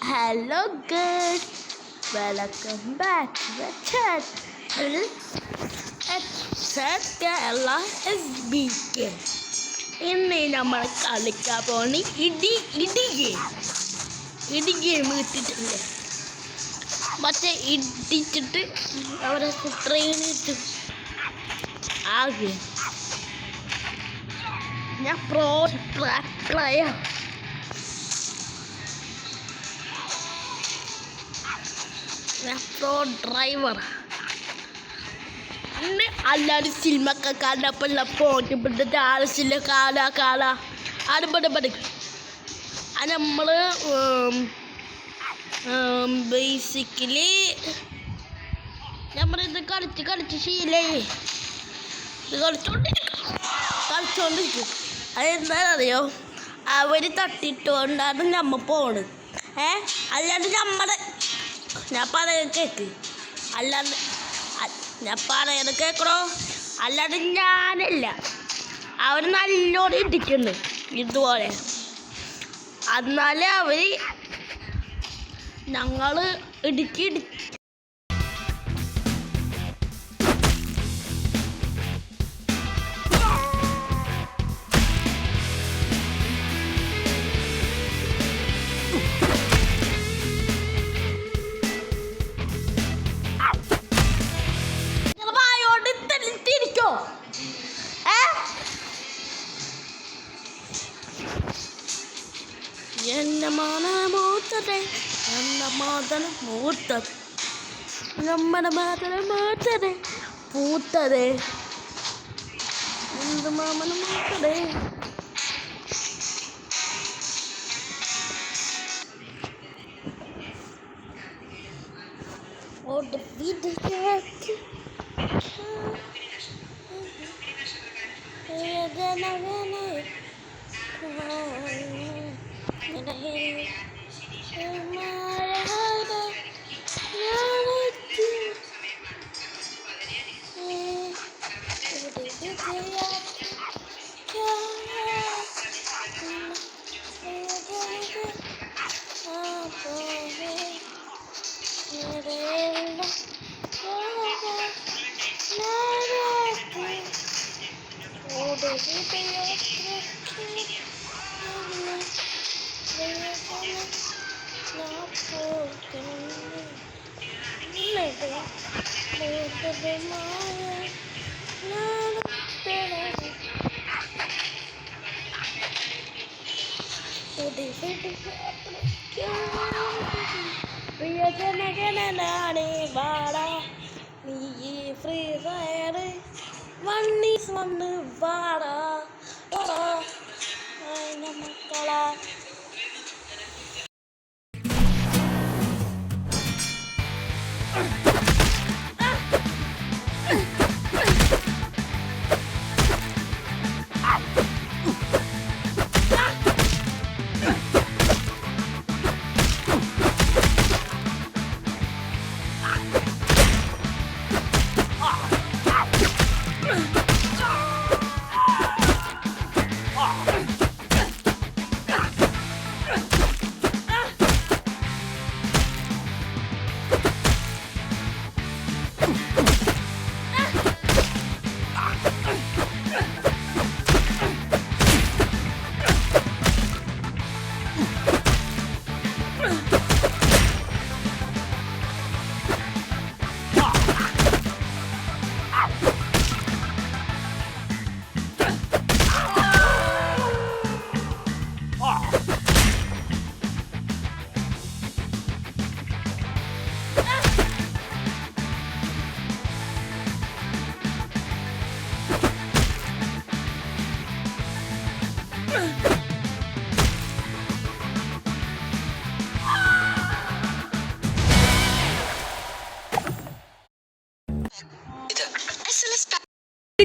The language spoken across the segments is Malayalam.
Hello guys, welcome back to the channel Kerala SBK. ഇന്ന് നമ്മൾ കളിക്കാൻ പോകുന്ന ഇടി ഗെയിം കിട്ടിയിട്ടില്ലേ, മറ്റേ ഇടിച്ചിട്ട് അവരെ ട്രെയിൻ ഇട്ട് ആ ഗെയിം. ഞാൻ പ്രോ ട്രാക്കറായ പ്രോ ഡ്രൈവർ. അല്ലാതെ സിനിമയൊക്കെ കണ്ടപ്പോൾ പോയിട്ട് പിടിച്ചിട്ട് ആവശ്യമില്ല കാല അടുപടി അത് നമ്മൾ ബേസിക്കലി നമ്മളിത് കളിച്ച് ശീലമായി ഇത് കളിച്ചോണ്ടിരിക്കും. അതെന്താണെന്നറിയോ, അവർ തട്ടിട്ടുകൊണ്ടാണ് നമ്മൾ പോണത്. അല്ലാണ്ട് ഞാൻ പറയുന്നത് കേക്ക്, അല്ലാണ്ട് ഞാൻ പറയുന്നത് കേൾക്കണോ, അല്ലാണ്ട് ഞാനല്ല. അവർ നല്ലോണം ഇടിക്കുന്നു ഇതുപോലെ. എന്നാലേ അവർ ഞങ്ങൾ ഇടുക്കി എൻ്റെ മൂത്തത് എൻ്റെ മാതരം മൂത്തത് നമ്മുടെ മാതരം മൂത്തത് പൂത്തത് എന്ത് മാമനം മൂത്തത്. ഓടെ വിധിക്ക് പ്രിയജനഗണനാണേ വാടാ നീ ഫ്രീ ഫയർ വണ്ണീസ് വന്ന് വാടാ മക്കളാ.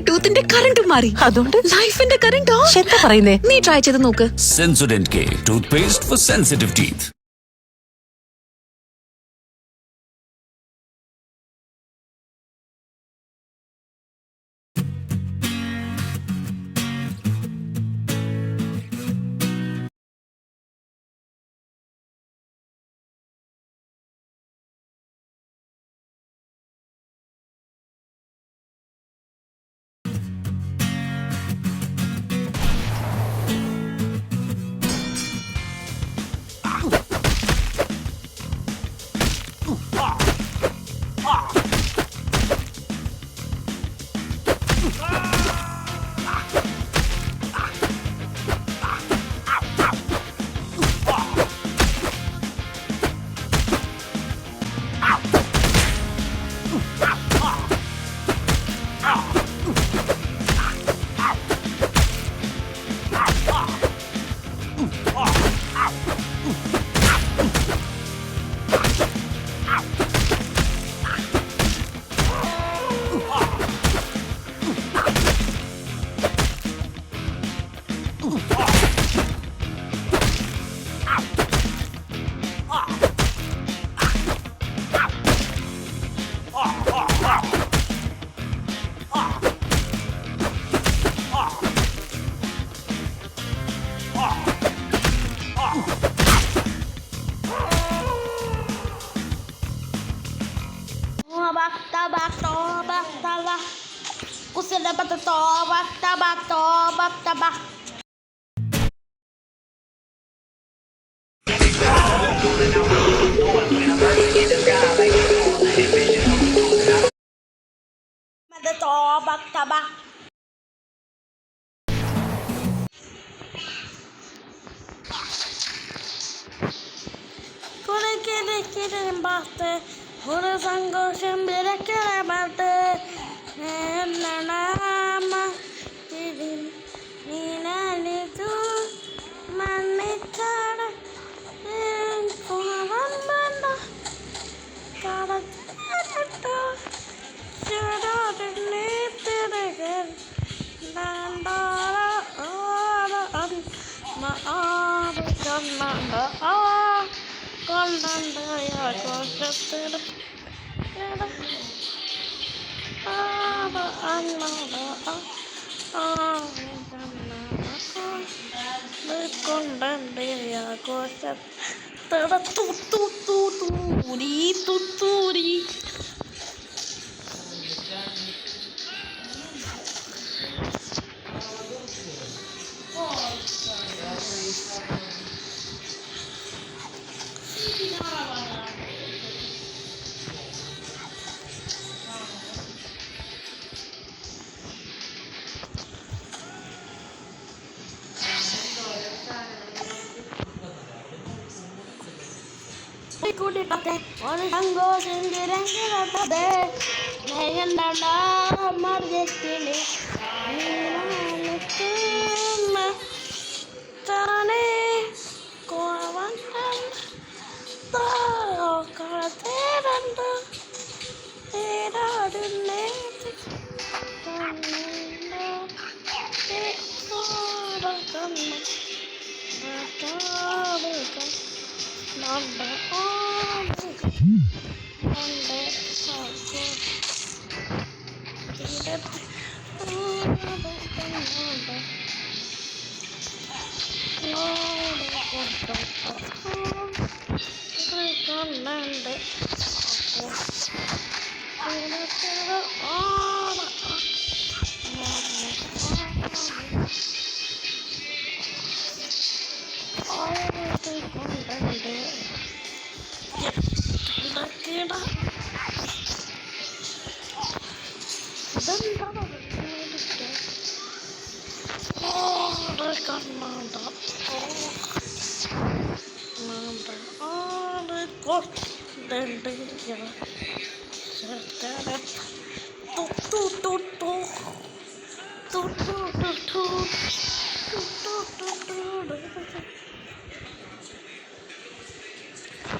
ടൂത്തിന്റെ കറണ്ട് മാറി, അതുകൊണ്ട് ലൈഫിന്റെ കറണ്ട് എന്താ പറയുന്നേ, നീ ട്രൈ ചെയ്ത് നോക്ക്. Sensodyne K toothpaste for sensitive teeth. Tabak, tabak, tabak, tabak. Kusir dapat tabak, tabak, tabak, tabak. Ada tabak, tabak. Kore kere kere batte, kore sangoshem bere kere batte. Nama tirin nina nitu manikara koran banda kara kara kara nitiragar dandara ara ma ara kannanda kondanda ya koshatra kara tuturi. Kude pate one sango sindirenge ratade neyandanda marjettile neenalukuma tane koavantan ta karateranda eradunne tanna te korakanna natabuka nanda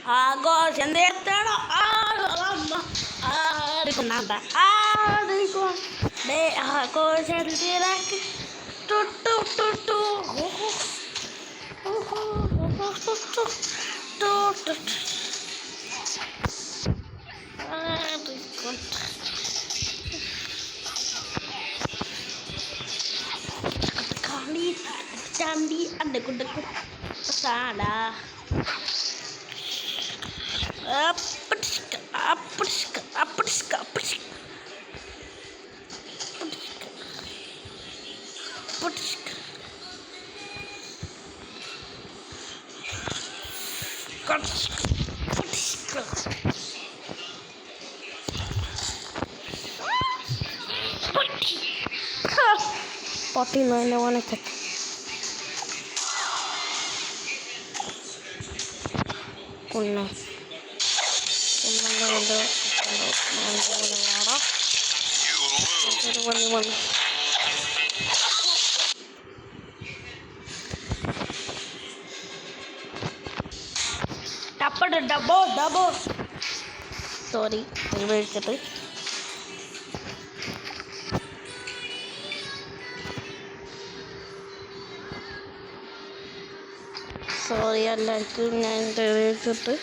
Agora sendettero alma nada adico de agora sentire che tutto kali candi ada kudeku pesada aperiska poti main warna cat kunna ada പട ഡബോ ഡബോ സോറി വിളിച്ചിട്ട് സോറി എല്ലാവർക്കും ഞാൻ വിളിച്ചിട്ട്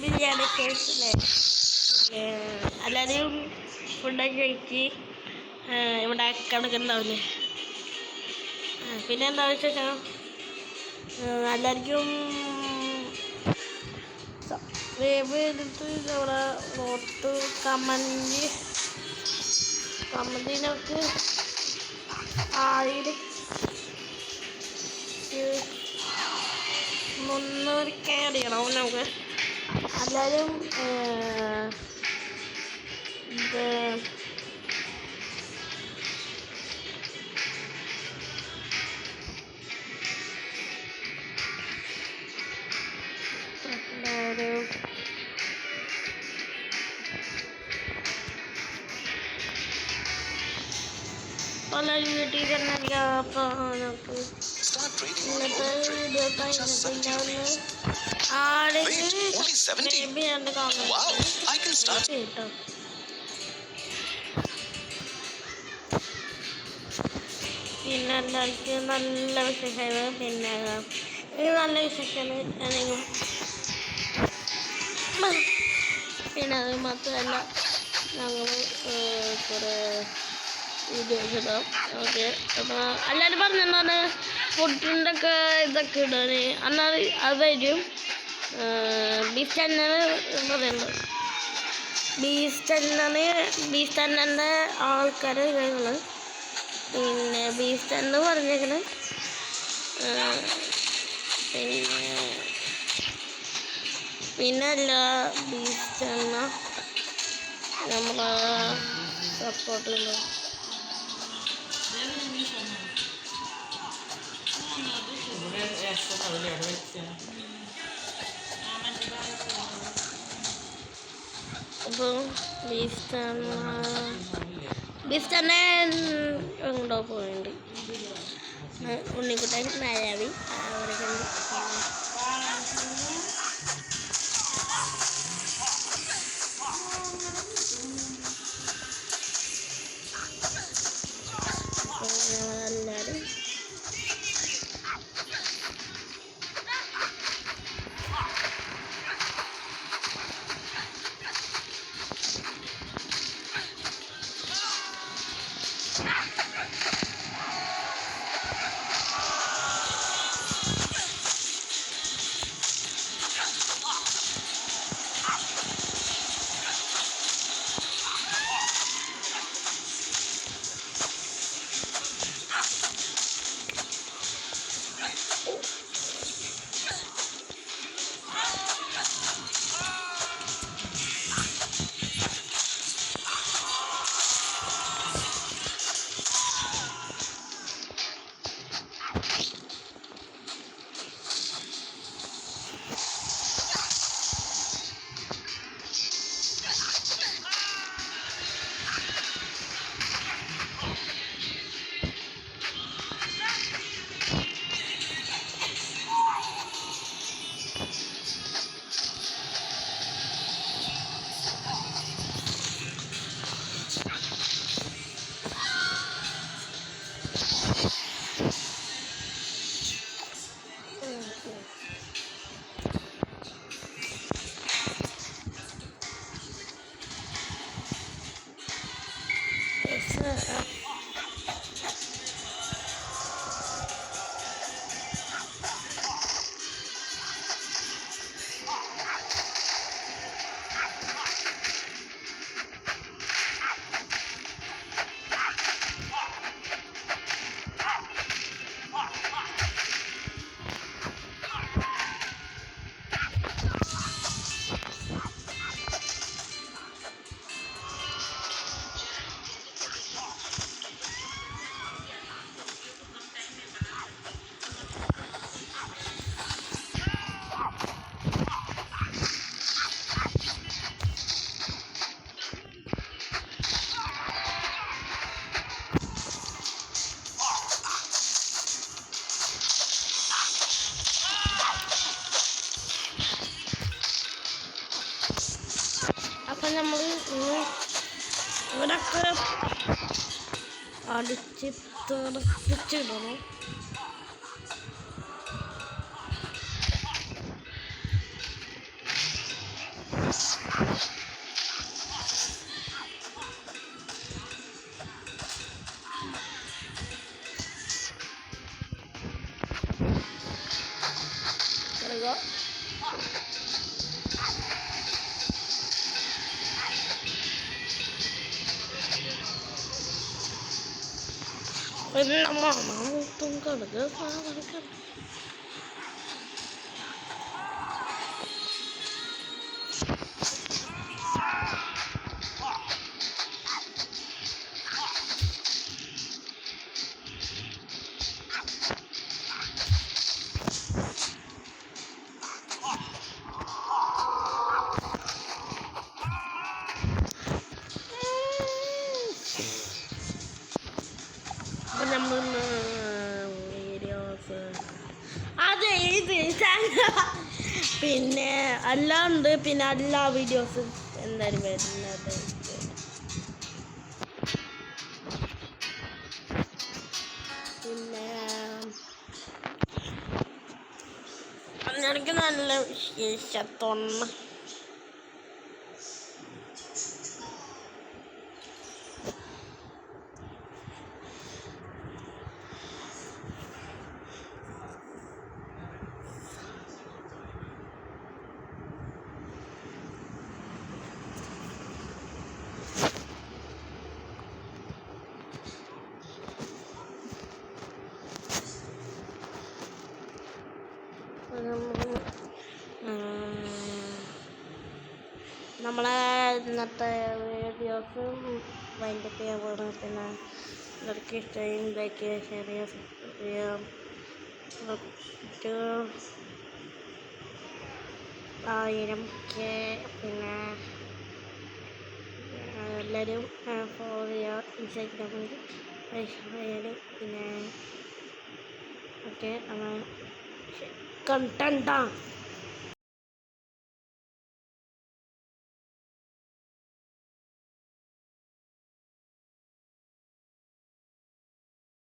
ബിരിയാണി കേസിലെ എല്ലാവരും ഫുഡൊക്കെ കഴിച്ച് ഇവിടെ കിടക്കുന്നുണ്ടാവില്ലേ. പിന്നെ എന്താ വെച്ചാൽ എല്ലാവർക്കും സബ്സ്ക്രൈബ് ചെയ്തിട്ട് ഇവിടെ നോട്ട് കമൻറ്റിനൊക്കെ 300 കയറിയണം നമുക്ക്. എല്ലാവരും ഇത് എല്ലാവരും പല വീട്ടിൽ തന്നെ നമുക്ക് ഇന്നത്തെ വീഡിയോ കഴിഞ്ഞിട്ടുണ്ടാവുന്ന കേട്ടോ. പിന്നെ എല്ലാവർക്കും നല്ല വിശേഷമാണ്. പിന്നെ നല്ല വിശേഷമാണ്. പിന്നെ അത് മാത്രമല്ല ഞങ്ങൾ കുറേ വീഡിയോസ് ഇടാം. ഓക്കെ, അപ്പോൾ എല്ലാവരും പറഞ്ഞെന്താണ് ഫുഡിൻ്റെ ഒക്കെ ഇതൊക്കെ ഇടാൻ എന്നാൽ അതായിരിക്കും ബീഫ് ചാനൽ പറയുന്നത്. ബീഫ് ചാനലിൻ്റെ ആൾക്കാർ ഞങ്ങൾ പിന്നെ ബീഫ് ചാനൽ പറഞ്ഞേക്കണ പിന്നെ എല്ലാ ബീഫ് ചാനൽ നമ്മളെ സപ്പോർട്ട് ചെയ്യുന്നത്. അപ്പോൾ ബീഫ് തന്നെ ഉണ്ടോ പോയിട്ടുണ്ട്. ഉണ്ണിക്കുട്ടൻ മായാവി അവരൊക്കെ ഉണ്ട്. എല്ലാവരും അപ്പം നമ്മൾ ഇവിടൊക്കെ അടിച്ച് തെറിപ്പിച്ചിടണം. പിന്നെ മാമൂട്ടും കടുക് സാധനം നമ്മൾ വീഡിയോസ് അത് ഇത് പിന്നെ അല്ലാണ്ട് പിന്നെ എല്ലാ വീഡിയോസും എന്തായാലും വരുന്നത്. പിന്നെ എനിക്ക് നല്ല വിശേഷത്തൊന്ന് നമ്മളെ ഇന്നത്തെ വീഡിയോസും വൈൻഡപ്പ് ചെയ്യാൻ പോകുന്നത്. പിന്നെ എല്ലാവർക്കും ഇഷ്ടമായി ലൈക്ക് ചെയ്യുക, ഷെയർ ചെയ്യുക, സബ്സ്ക്രൈബ് ചെയ്യാം. 1000K പിന്നെ എല്ലാവരും ഫോളോ ചെയ്യുക. ഇൻസ്റ്റാഗ്രാമിൽ ചെയ്യാനും പിന്നെ ഓക്കെ കണ്ടന്റാണ്.